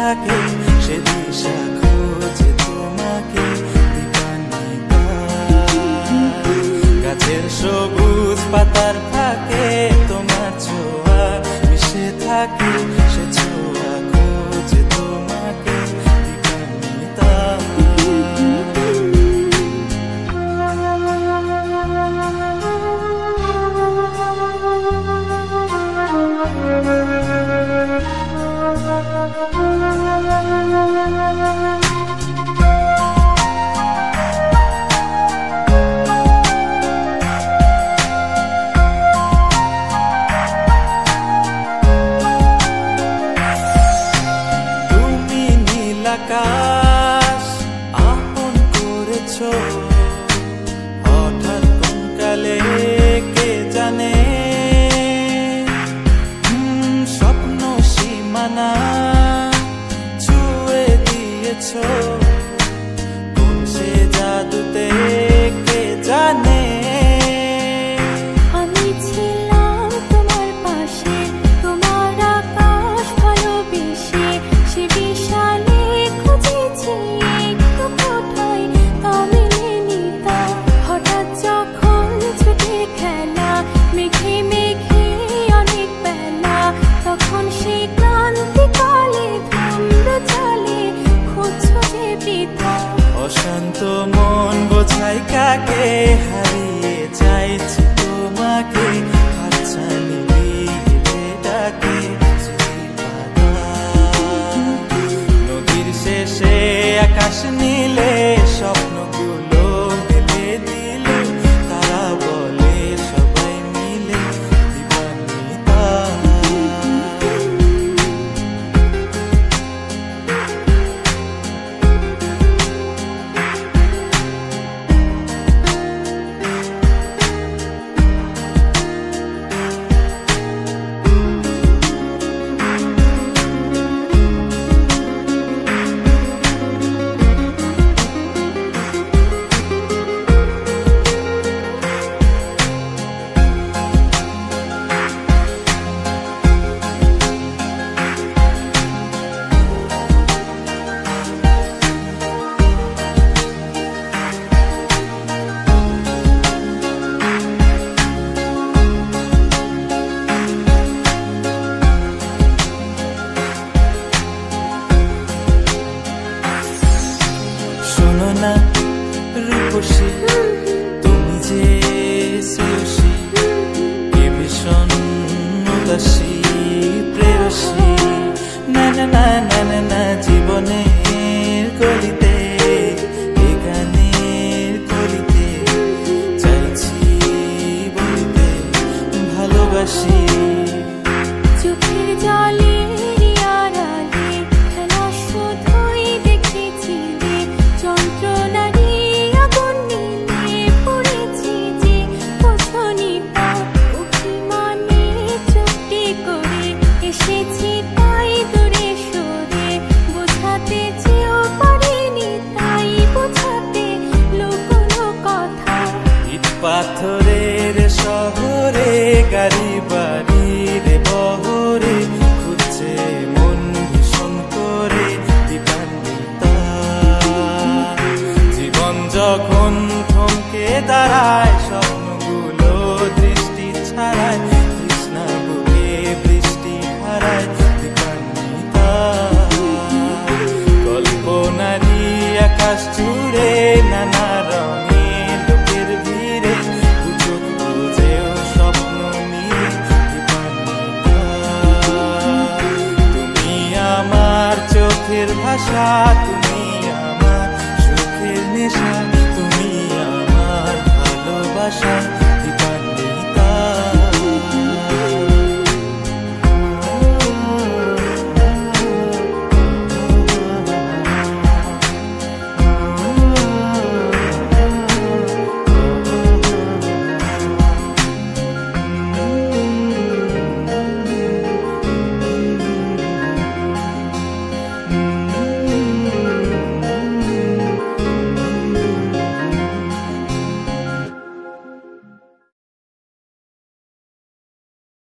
থাকে সে দিশা খোঁজে তোমাকে দীপান্বিতা। গাছের সবুজ পাতার ফাঁকে তোমার ছোঁয়া মিশে থাকে সে ছোঁয়া খোঁজে তোমাকে দীপান্বিতা। তুমি নীল আকাশ আপন করেছো হঠাৎ কোন কালে কে জানে, স্বপ্ন সীমানা ছুঁয়ে দিয়েছো কোন সে জাদুতে কে জানে। আমি ছিলাম তোমার পাশে, তোমার আকাশ ভালোবেসে, সে বিশালে খুঁজেছি একটু কোথায় কামিনী তা। হঠাৎ যখন ছুটে খেলা মেঘে মেঘে অনেক বেলা, তখন সে ক্লান্তিকালে ধূম্র চালে খুঁজছো যে বৃথা। অশান্ত মন বোঝাই কাকে হারিয়ে চাইছি তোমাকে হাতছানি দিয়ে ডাকে পাতা। নদীর শেষে আকাশ নীলে স্বপ্নগুলো ঢেলে দিলে তারা বলে সবাই মিলে দীপান্বিতা। শোনো না রূপসী তুমি যে শ্রেয়সী কে ভীষণ উদাসী প্রেয়সী। না না না না না না জীবনের গলিতে এ গানের কলিতে চাইছি বলিতে ভালোবাসি। চোখের জলে আড়ালে খেলা শুধুই দেখেছিলে, যন্ত্রণারই আগুন নিয়ে পড়েছি যে বোঝনি তা। অভিমানে চুক্তি করে এসেছি তাই দূরে সরে, বোঝাতে চেয়েও পারিনি তাই বোঝাতে লুকোনো কথা। ইট পাথরের শহরে গাড়ি বাড়ির বহরে খুঁজছে মন ভীষণ করে দীপান্বিতা। জীবন যখন থমকে দাঁড়ায় স্বপ্নগুলো দৃষ্টি ছাড়ায় তৃষ্ণা বুকে বৃষ্টি হারায় দীপান্বিতা। কল্পনারই আকাশ জুড়ে নানা রঙে লোকের ভিড়ে দুচোখ বুঝেও স্বপ্ন নিয়ে দীপান্বিতা। তুমি আমার চোখের ভাষা।